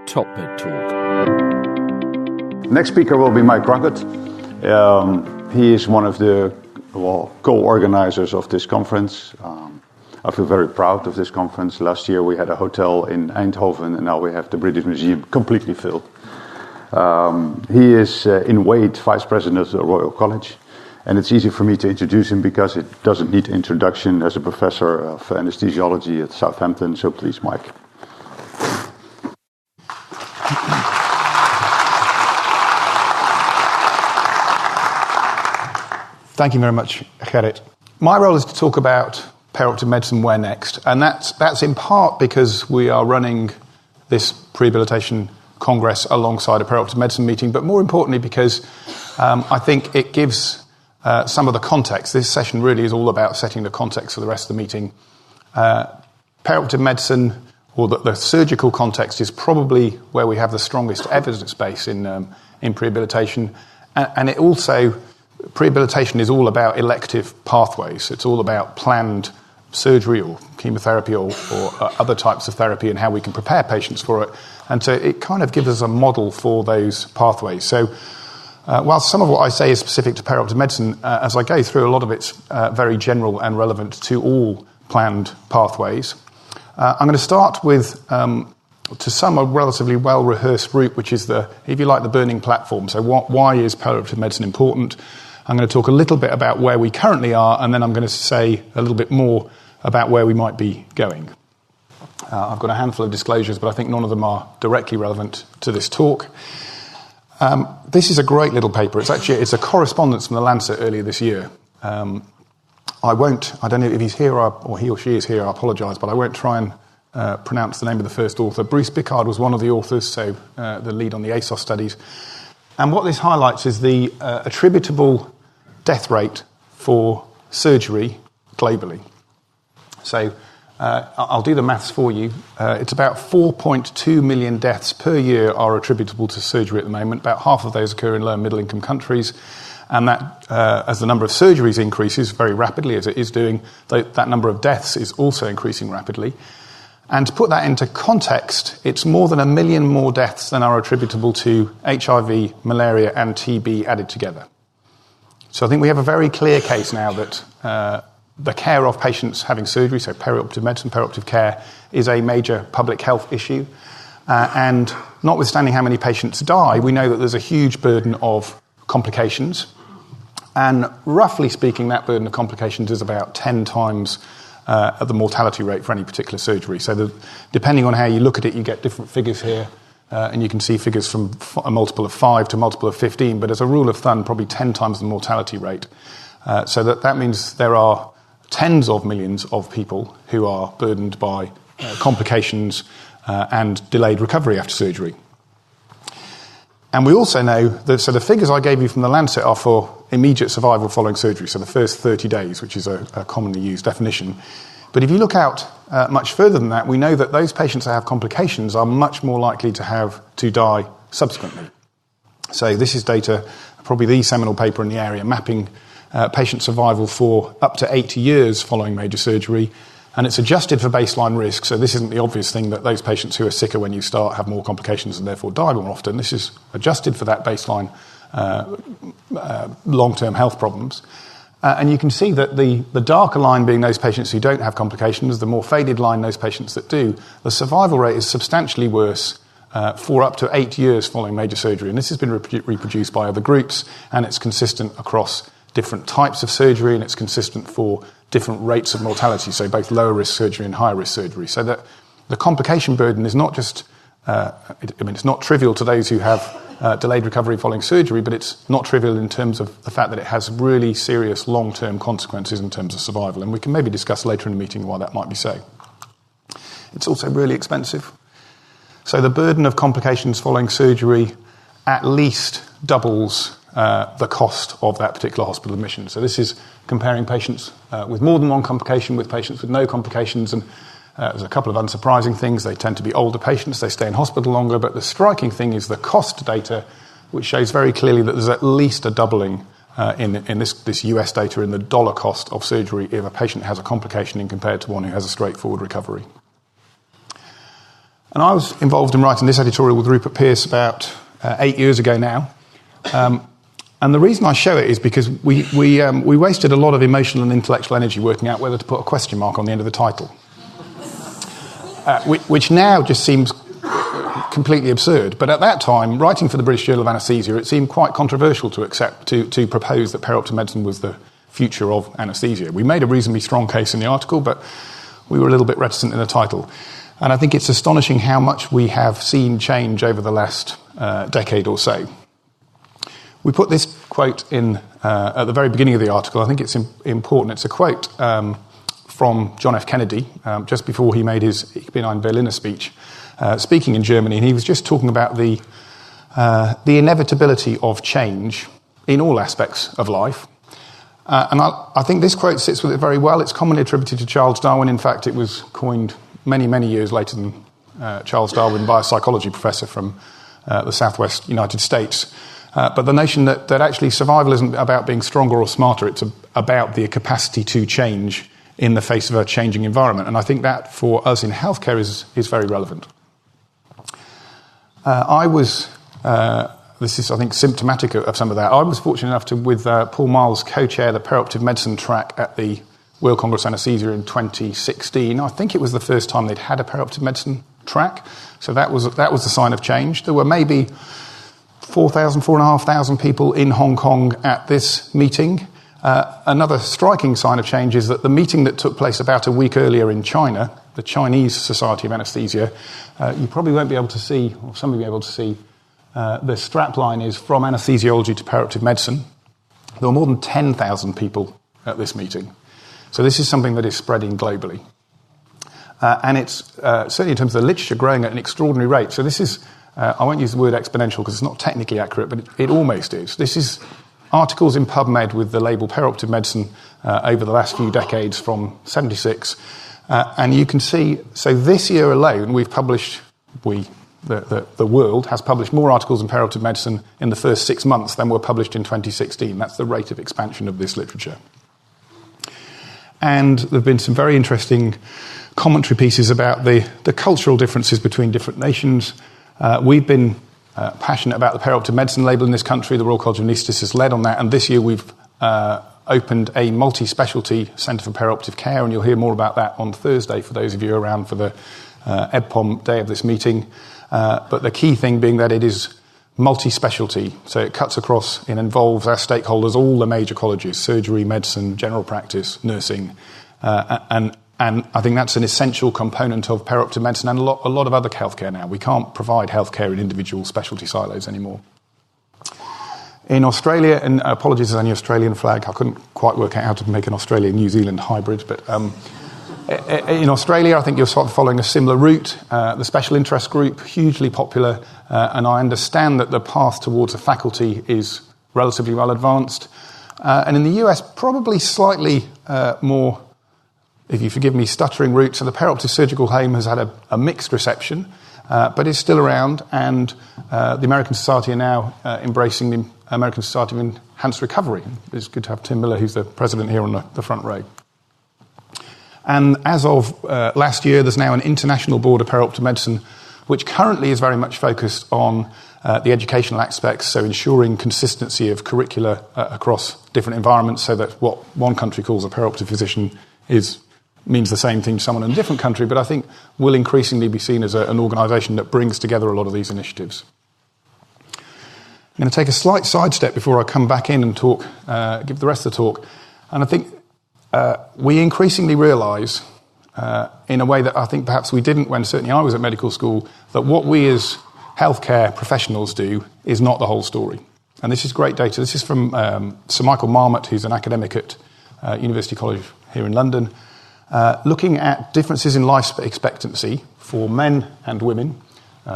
Top Bed Talk. Next speaker will be Mike Crockett. He is one of the co-organizers of this conference. I feel very proud of this conference. Last year we had a hotel in Eindhoven, and now we have the British Museum completely filled. He is in Wade, Vice President of the Royal College, and it's easy for me to introduce him because it doesn't need introduction as a professor of anesthesiology at Southampton. So please, Mike. Thank you very much, Gerrit. My role is to talk about perioperative medicine, where next, and that's in part because we are running this Prehabilitation Congress alongside a perioperative medicine meeting, but more importantly because I think it gives some of the context. This session really is all about setting the context for the rest of the meeting. Perioperative medicine, or the surgical context, is probably where we have the strongest evidence base in prehabilitation, and it also, prehabilitation is all about elective pathways. It's all about planned surgery or chemotherapy or other types of therapy and how we can prepare patients for it. And so it kind of gives us a model for those pathways. So while some of what I say is specific to perioperative medicine, as I go through, a lot of it's very general and relevant to all planned pathways. I'm going to start with, to some, a relatively well-rehearsed route, which is if you like, the burning platform. So why is perioperative medicine important? I'm going to talk a little bit about where we currently are, and then I'm going to say a little bit more about where we might be going. I've got a handful of disclosures, but I think none of them are directly relevant to this talk. This is a great little paper. It's a correspondence from the Lancet earlier this year. I don't know if he's here or he or she is here, I apologise, but I won't try and pronounce the name of the first author. Bruce Bickard was one of the authors, so the lead on the ASOS studies. And what this highlights is the attributable death rate for surgery globally. So I'll do the maths for you. It's about 4.2 million deaths per year are attributable to surgery at the moment. About half of those occur in low and middle income countries. And that, as the number of surgeries increases very rapidly, as it is doing, that number of deaths is also increasing rapidly. And to put that into context, it's more than 1 million more deaths than are attributable to HIV, malaria, and TB added together. So I think we have a very clear case now that the care of patients having surgery, so perioperative medicine, perioperative care, is a major public health issue. And notwithstanding how many patients die, we know that there's a huge burden of complications. And roughly speaking, that burden of complications is about 10 times the mortality rate for any particular surgery. So depending on how you look at it, you get different figures here. And you can see figures from a multiple of 5 to a multiple of 15. But as a rule of thumb, probably 10 times the mortality rate. So that means there are tens of millions of people who are burdened by complications and delayed recovery after surgery. And we also know that, so the figures I gave you from the Lancet are for immediate survival following surgery, so the first 30 days, which is a commonly used definition. But if you look out much further than that, we know that those patients that have complications are much more likely to die subsequently. So this is data, probably the seminal paper in the area, mapping patient survival for up to 8 years following major surgery. And it's adjusted for baseline risk, so this isn't the obvious thing that those patients who are sicker when you start have more complications and therefore die more often. This is adjusted for that baseline long-term health problems. And you can see that the darker line being those patients who don't have complications, the more faded line those patients that do, the survival rate is substantially worse for up to 8 years following major surgery. And this has been reproduced by other groups, and it's consistent across different types of surgery, and it's consistent for different rates of mortality, so both lower risk surgery and higher risk surgery. So that the complication burden is not just, it's not trivial to those who have delayed recovery following surgery, but it's not trivial in terms of the fact that it has really serious long-term consequences in terms of survival. And we can maybe discuss later in the meeting why that might be so. It's also really expensive. So the burden of complications following surgery at least doubles the cost of that particular hospital admission. So this is comparing patients with more than one complication with patients with no complications, and there's a couple of unsurprising things. They tend to be older patients, they stay in hospital longer, but the striking thing is the cost data, which shows very clearly that there's at least a doubling in this US data in the dollar cost of surgery if a patient has a complication in compared to one who has a straightforward recovery. And I was involved in writing this editorial with Rupert Pearce about 8 years ago now. And the reason I show it is because we wasted a lot of emotional and intellectual energy working out whether to put a question mark on the end of the title, which now just seems completely absurd. But at that time, writing for the British Journal of Anaesthesia, it seemed quite controversial to propose that perioperative medicine was the future of anaesthesia. We made a reasonably strong case in the article, but we were a little bit reticent in the title. And I think it's astonishing how much we have seen change over the last decade or so. We put this quote in at the very beginning of the article. I think it's important. It's a quote from John F. Kennedy just before he made his Ich bin ein Berliner speech, speaking in Germany, and he was just talking about the inevitability of change in all aspects of life. And I think this quote sits with it very well. It's commonly attributed to Charles Darwin. In fact, it was coined many, many years later than Charles Darwin by a psychology professor from the southwest United States. But the notion that actually survival isn't about being stronger or smarter, it's about the capacity to change in the face of a changing environment. And I think that for us in healthcare is very relevant. This is, I think, symptomatic of some of that. I was fortunate enough to, with Paul Miles, co-chair the Perioperative Medicine track at the World Congress of Anaesthesia in 2016. I think it was the first time they'd had a Perioperative Medicine track. So that was the sign of change. There were maybe 4,500 people in Hong Kong at this meeting. Another striking sign of change is that the meeting that took place about a week earlier in China, the Chinese Society of Anaesthesia, you probably won't be able to see, or some of you will be able to see, the strapline is from anaesthesiology to perioperative medicine. There were more than 10,000 people at this meeting. So this is something that is spreading globally. And it's, certainly in terms of the literature, growing at an extraordinary rate. So this is, I won't use the word exponential because it's not technically accurate, but it almost is. This is articles in PubMed with the label Perioperative Medicine over the last few decades from 76. And you can see, so this year alone, we've published, the world has published more articles in perioperative medicine in the first 6 months than were published in 2016. That's the rate of expansion of this literature. And there have been some very interesting commentary pieces about the cultural differences between different nations. We've been passionate about the perioperative medicine label in this country. The Royal College of Anaesthetists has led on that, and this year we've opened a multi-specialty centre for perioperative care, and you'll hear more about that on Thursday for those of you around for the EBPOM day of this meeting. But the key thing being that it is multi-specialty, so it cuts across and involves our stakeholders, all the major colleges, surgery, medicine, general practice, nursing, and I think that's an essential component of perioperative medicine and a lot of other healthcare now. We can't provide healthcare in individual specialty silos anymore. In Australia, and apologies on the Australian flag, I couldn't quite work out how to make an Australia-New Zealand hybrid, but in Australia, I think you're sort of following a similar route. The special interest group, hugely popular, and I understand that the path towards a faculty is relatively well advanced. And in the US, probably slightly more, if you forgive me, stuttering route. So the perioperative surgical home has had a mixed reception, but is still around, and the American Society are now embracing the American Society of Enhanced Recovery. It's good to have Tim Miller, who's the president, here on the front row. And as of last year, there's now an international board of perioperative medicine, which currently is very much focused on the educational aspects, so ensuring consistency of curricula across different environments, so that what one country calls a perioperative physician means the same thing to someone in a different country, but I think will increasingly be seen as an organisation that brings together a lot of these initiatives. I'm going to take a slight sidestep before I come back in and talk, give the rest of the talk. And I think we increasingly realise, in a way that I think perhaps we didn't when certainly I was at medical school, that what we as healthcare professionals do is not the whole story. And this is great data. This is from Sir Michael Marmot, who's an academic at University College here in London, looking at differences in life expectancy for men and women.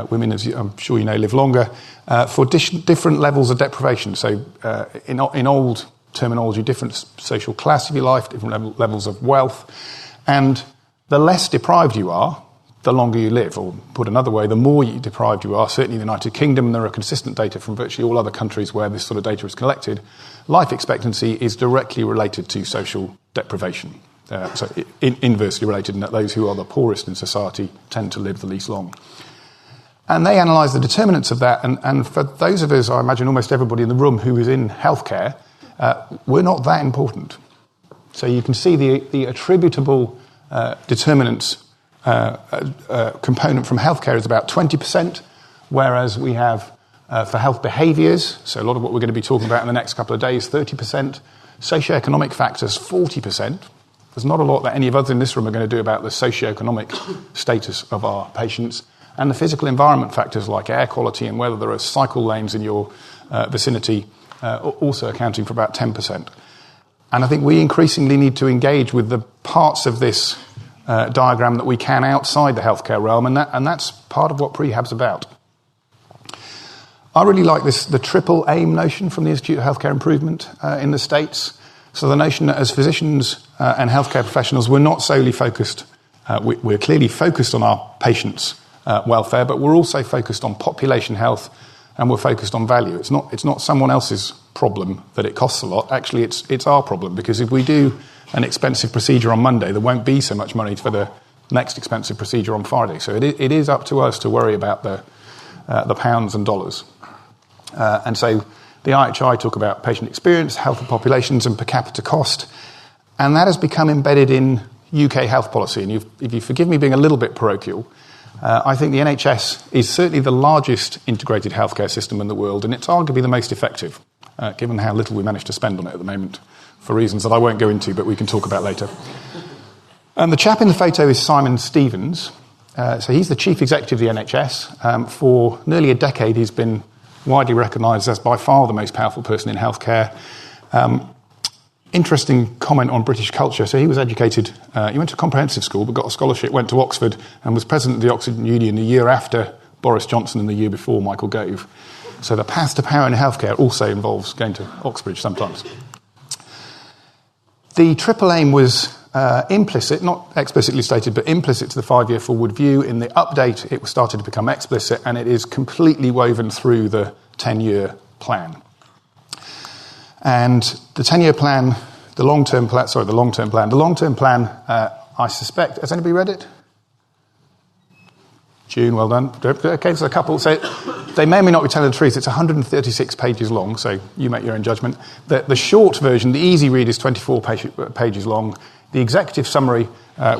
Women, as I'm sure you know, live longer, for different levels of deprivation. So in old terminology, different social class of your life, different levels of wealth. And the less deprived you are, the longer you live. Or put another way, the more deprived you are, certainly in the United Kingdom, and there are consistent data from virtually all other countries where this sort of data is collected, life expectancy is directly related to social deprivation. So inversely related in that those who are the poorest in society tend to live the least long. And they analysed the determinants of that. And for those of us, I imagine almost everybody in the room who is in healthcare, we're not that important. So you can see the attributable determinants component from healthcare is about 20%, whereas we have for health behaviours, so a lot of what we're going to be talking about in the next couple of days, 30%, socioeconomic factors, 40%. There's not a lot that any of us in this room are going to do about the socioeconomic status of our patients, and the physical environment factors like air quality and whether there are cycle lanes in your vicinity, also accounting for about 10%. And I think we increasingly need to engage with the parts of this diagram that we can outside the healthcare realm, and that's part of what prehab's about. I really like the triple aim notion from the Institute of Healthcare Improvement in the States. So the notion that as physicians and healthcare professionals, we're not solely focused, we're clearly focused on our patients' welfare, but we're also focused on population health, and we're focused on value. It's not someone else's problem that it costs a lot. Actually, it's our problem, because if we do an expensive procedure on Monday, there won't be so much money for the next expensive procedure on Friday. So it is up to us to worry about the pounds and dollars. And so the IHI talk about patient experience, health of populations, and per capita cost, and that has become embedded in UK health policy. And if you forgive me being a little bit parochial, I think the NHS is certainly the largest integrated healthcare system in the world, and it's arguably the most effective, given how little we manage to spend on it at the moment, for reasons that I won't go into, but we can talk about later. And the chap in the photo is Simon Stevens. So he's the chief executive of the NHS. For nearly a decade, he's been widely recognised as by far the most powerful person in healthcare. Interesting comment on British culture. So he was educated, he went to comprehensive school, but got a scholarship, went to Oxford, and was president of the Oxford Union the year after Boris Johnson and the year before Michael Gove. So the path to power in healthcare also involves going to Oxbridge sometimes. The triple aim was implicit, not explicitly stated, but implicit to the 5-year forward view. In the update, it started to become explicit, and it is completely woven through the 10-year plan. And the 10-year plan, the long-term plan, I suspect, has anybody read it? June, well done. Okay, so a couple. So they may or may not be telling the truth. It's 136 pages long, so you make your own judgment. The short version, the easy read, is 24 pages long. The executive summary,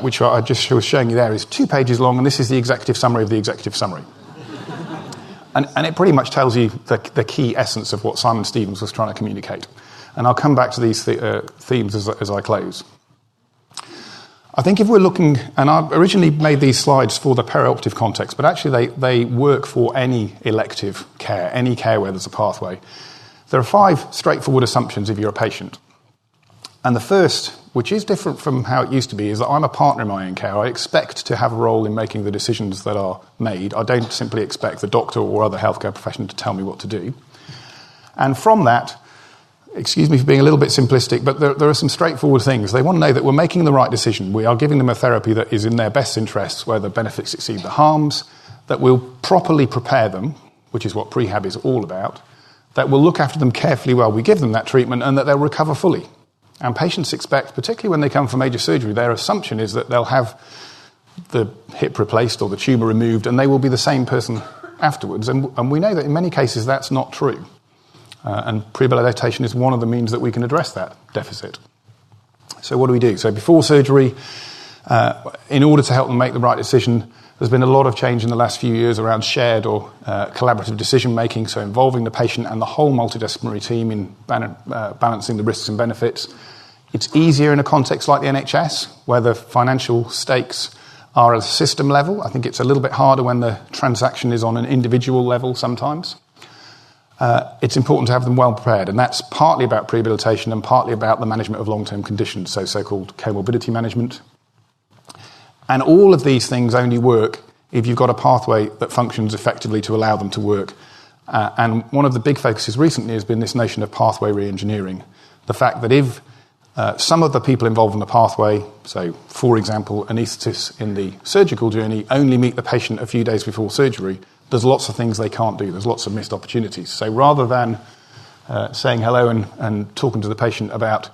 which I just was showing you there, is 2 pages long, and this is the executive summary of the executive summary. And it pretty much tells you the key essence of what Simon Stevens was trying to communicate. And I'll come back to these themes as I close. I think if we're looking, and I originally made these slides for the perioperative context, but actually they work for any elective care, any care where there's a pathway. There are 5 straightforward assumptions if you're a patient. And the first, which is different from how it used to be, is that I'm a partner in my own care. I expect to have a role in making the decisions that are made. I don't simply expect the doctor or other healthcare professional to tell me what to do. And from that, excuse me for being a little bit simplistic, but there are some straightforward things. They want to know that we're making the right decision. We are giving them a therapy that is in their best interests, where the benefits exceed the harms, that we'll properly prepare them, which is what prehab is all about, that we'll look after them carefully while we give them that treatment, and that they'll recover fully. And patients expect, particularly when they come for major surgery, their assumption is that they'll have the hip replaced or the tumour removed, and they will be the same person afterwards. And we know that in many cases that's not true. And prehabilitation is one of the means that we can address that deficit. So what do we do? So before surgery, in order to help them make the right decision, there's been a lot of change in the last few years around shared or collaborative decision-making, so involving the patient and the whole multidisciplinary team in balancing the risks and benefits. It's easier in a context like the NHS, where the financial stakes are at a system level. I think it's a little bit harder when the transaction is on an individual level sometimes. It's important to have them well prepared, and that's partly about prehabilitation and partly about the management of long-term conditions, so-called comorbidity management. And all of these things only work if you've got a pathway that functions effectively to allow them to work. And one of the big focuses recently has been this notion of pathway re-engineering. The fact that if some of the people involved in the pathway, so for example, anaesthetists in the surgical journey, only meet the patient a few days before surgery, there's lots of things they can't do. There's lots of missed opportunities. So rather than saying hello and talking to the patient about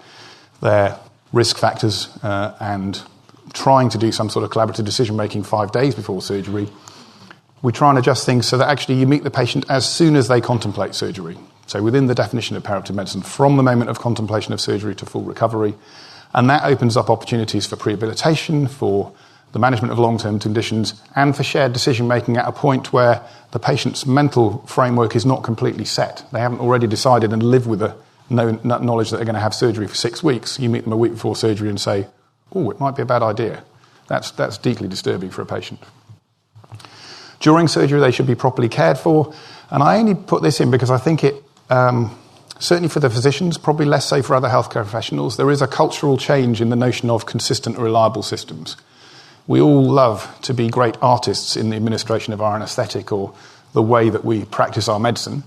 their risk factors and trying to do some sort of collaborative decision-making 5 days before surgery, we try and adjust things so that actually you meet the patient as soon as they contemplate surgery. So within the definition of perioperative medicine, from the moment of contemplation of surgery to full recovery. And that opens up opportunities for prehabilitation, for the management of long-term conditions, and for shared decision-making at a point where the patient's mental framework is not completely set. They haven't already decided and live with the knowledge that they're going to have surgery for 6 weeks. You meet them a week before surgery and say, oh, it might be a bad idea. That's deeply disturbing for a patient. During surgery, they should be properly cared for. And I only put this in because I think it, certainly for the physicians, probably less so for other healthcare professionals, there is a cultural change in the notion of consistent and reliable systems. We all love to be great artists in the administration of our anaesthetic or the way that we practice our medicine.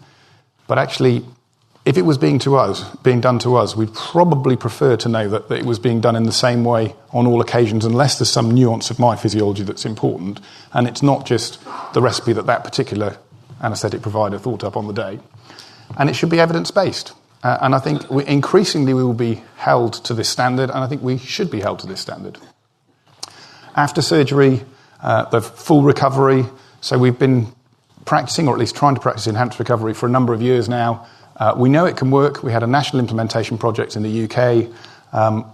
But actually, if it was being done to us, we'd probably prefer to know that it was being done in the same way on all occasions, unless there's some nuance of my physiology that's important, and it's not just the recipe that particular anaesthetic provider thought up on the day. And it should be evidence-based. And I think increasingly we will be held to this standard, and I think we should be held to this standard. After surgery, the full recovery. So we've been practicing, or at least trying to practice enhanced recovery for a number of years now. We know it can work. We had a national implementation project in the UK.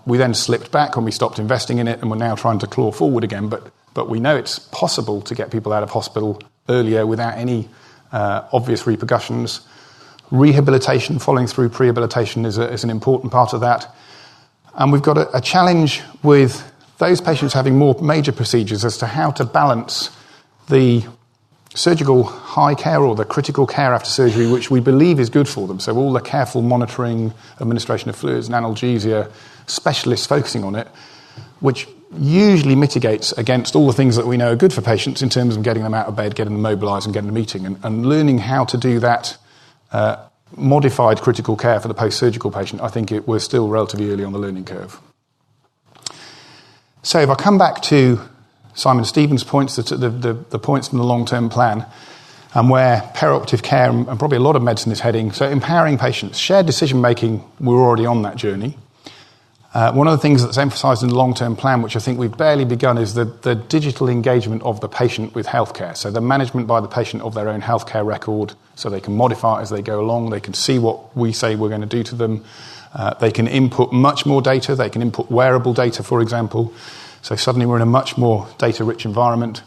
We then slipped back when we stopped investing in it, and we're now trying to claw forward again. But we know it's possible to get people out of hospital earlier without any obvious repercussions. Rehabilitation, following through prehabilitation, is an important part of that. And we've got a challenge with those patients having more major procedures as to how to balance the surgical high care or the critical care after surgery, which we believe is good for them. So all the careful monitoring, administration of fluids and analgesia, specialists focusing on it, which usually mitigates against all the things that we know are good for patients in terms of getting them out of bed, getting them mobilised and getting them eating. And learning how to do that modified critical care for the post-surgical patient, I think we're still relatively early on the learning curve. So if I come back to Simon Stevens' points, the points from the long-term plan, and where perioperative care and probably a lot of medicine is heading, so empowering patients, shared decision-making, we're already on that journey. One of the things that's emphasised in the long-term plan, which I think we've barely begun, is the digital engagement of the patient with healthcare. So the management by the patient of their own healthcare record, so they can modify it as they go along, they can see what we say we're going to do to them. They can input much more data. They can input wearable data, for example. So suddenly we're in a much more data-rich environment.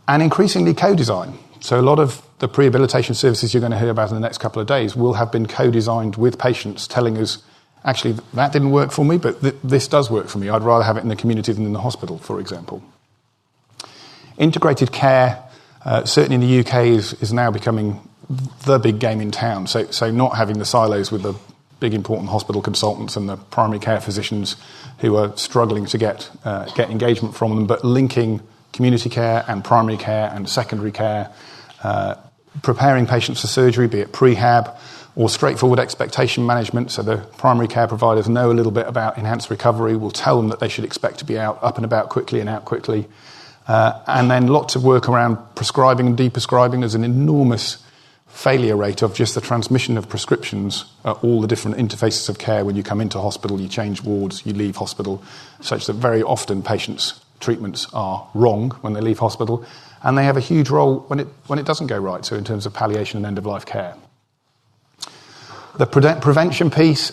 And increasingly co-design. So a lot of the prehabilitation services you're going to hear about in the next couple of days will have been co-designed with patients telling us, actually, that didn't work for me, but this does work for me. I'd rather have it in the community than in the hospital, for example. Integrated care, certainly in the UK, is now becoming the big game in town. So not having the silos with the big important hospital consultants and the primary care physicians who are struggling to get engagement from them, but linking community care and primary care and secondary care, preparing patients for surgery, be it prehab or straightforward expectation management. So the primary care providers know a little bit about enhanced recovery, will tell them that they should expect to be up and about quickly and out quickly. And then lots of work around prescribing and deprescribing. There's an enormous failure rate of just the transmission of prescriptions at all the different interfaces of care. When you come into hospital, you change wards, you leave hospital, such that very often patients' treatments are wrong when they leave hospital, and they have a huge role when it doesn't go right, so in terms of palliation and end-of-life care. The prevention piece,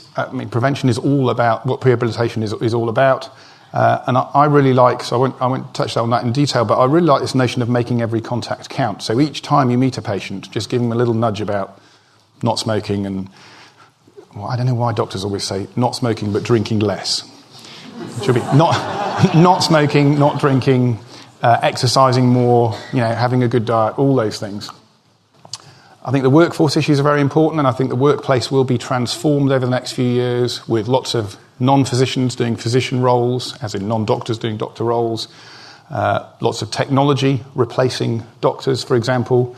prevention is all about what prehabilitation is all about. And I really like, so I won't touch on that in detail, but I really like this notion of making every contact count. So each time you meet a patient, just give them a little nudge about not smoking and, well, I don't know why doctors always say not smoking but drinking less. It should be not smoking, not drinking, exercising more, having a good diet, all those things. I think the workforce issues are very important, and I think the workplace will be transformed over the next few years with lots of non-physicians doing physician roles, as in non-doctors doing doctor roles, lots of technology replacing doctors, for example.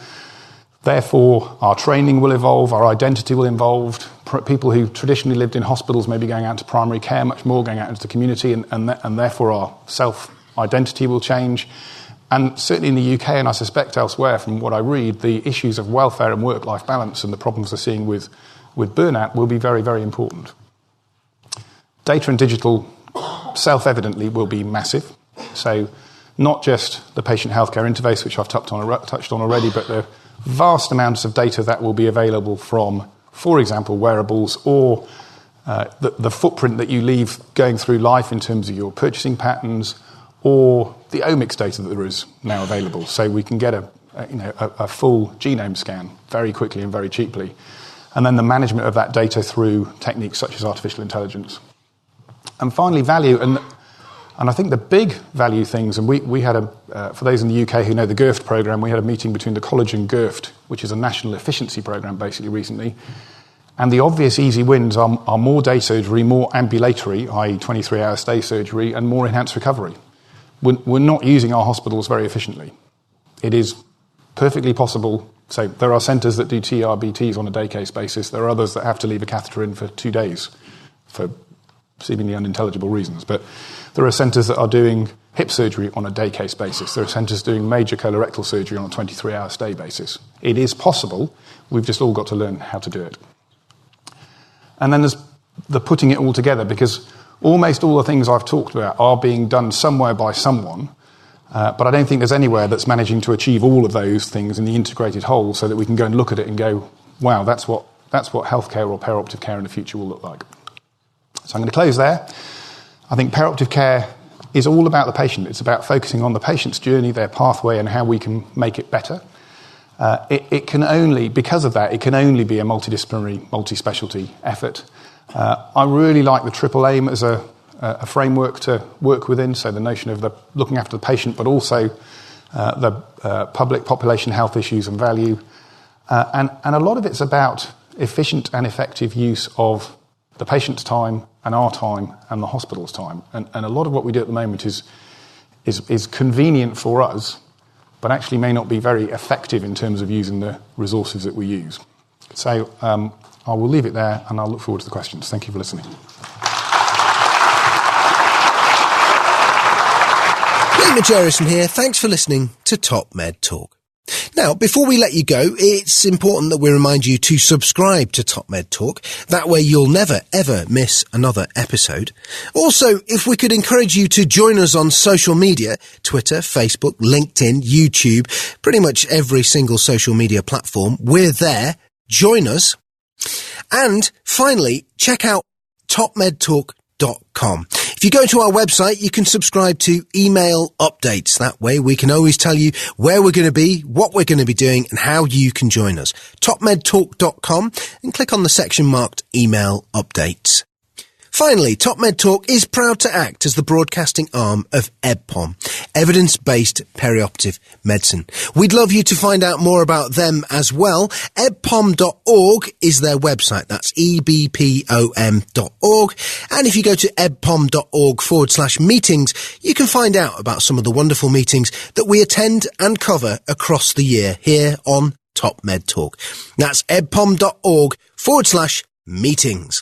Therefore, our training will evolve, our identity will evolve. People who traditionally lived in hospitals may be going out to primary care much more, going out into the community, and therefore our self-identity will change. And certainly in the UK, and I suspect elsewhere from what I read, the issues of welfare and work-life balance and the problems we're seeing with burnout will be very, very important. Data and digital self-evidently will be massive. So not just the patient healthcare interface, which I've touched on already, but the vast amounts of data that will be available from, for example, wearables or the footprint that you leave going through life in terms of your purchasing patterns, or the omics data that there is now available. So we can get a full genome scan very quickly and very cheaply. And then the management of that data through techniques such as artificial intelligence. And finally, value. And I think the big value things, and we had for those in the UK who know the GIRFT programme, we had a meeting between the college and GIRFT, which is a national efficiency programme basically recently. And the obvious easy wins are more day surgery, more ambulatory, i.e. 23-hour stay surgery, and more enhanced recovery. We're not using our hospitals very efficiently. It is perfectly possible. So there are centres that do TRBTs on a day case basis. There are others that have to leave a catheter in for 2 days for seemingly unintelligible reasons. But there are centres that are doing hip surgery on a day case basis. There are centres doing major colorectal surgery on a 23-hour stay basis. It is possible. We've just all got to learn how to do it. And then there's the putting it all together, because almost all the things I've talked about are being done somewhere by someone, but I don't think there's anywhere that's managing to achieve all of those things in the integrated whole so that we can go and look at it and go, wow, that's what healthcare or perioperative care in the future will look like. So I'm going to close there. I think perioperative care is all about the patient. It's about focusing on the patient's journey, their pathway, and how we can make it better. It can only, because of that, it can only be a multidisciplinary, multi-specialty effort. I really like the triple aim as a framework to work within, so the notion of looking after the patient, but also the public population health issues and value. And a lot of it's about efficient and effective use of the patient's time and our time and the hospital's time. And a lot of what we do at the moment is convenient for us, but actually may not be very effective in terms of using the resources that we use. So I will leave it there, and I'll look forward to the questions. Thank you for listening. Lee Majerison here. Thanks for listening to Top Med Talk. Now, before we let you go, it's important that we remind you to subscribe to Top Med Talk. That way you'll never, ever miss another episode. Also, if we could encourage you to join us on social media, Twitter, Facebook, LinkedIn, YouTube, pretty much every single social media platform, we're there. Join us. And finally, check out topmedtalk.com. If you go to our website, you can subscribe to email updates. That way we can always tell you where we're going to be, what we're going to be doing, and how you can join us. topmedtalk.com, and click on the section marked email updates. Finally, Top Med Talk is proud to act as the broadcasting arm of EBPOM, Evidence-Based Perioperative Medicine. We'd love you to find out more about them as well. ebpom.org is their website. That's ebpom.org. And if you go to ebpom.org/meetings, you can find out about some of the wonderful meetings that we attend and cover across the year here on Top Med Talk. That's ebpom.org/meetings.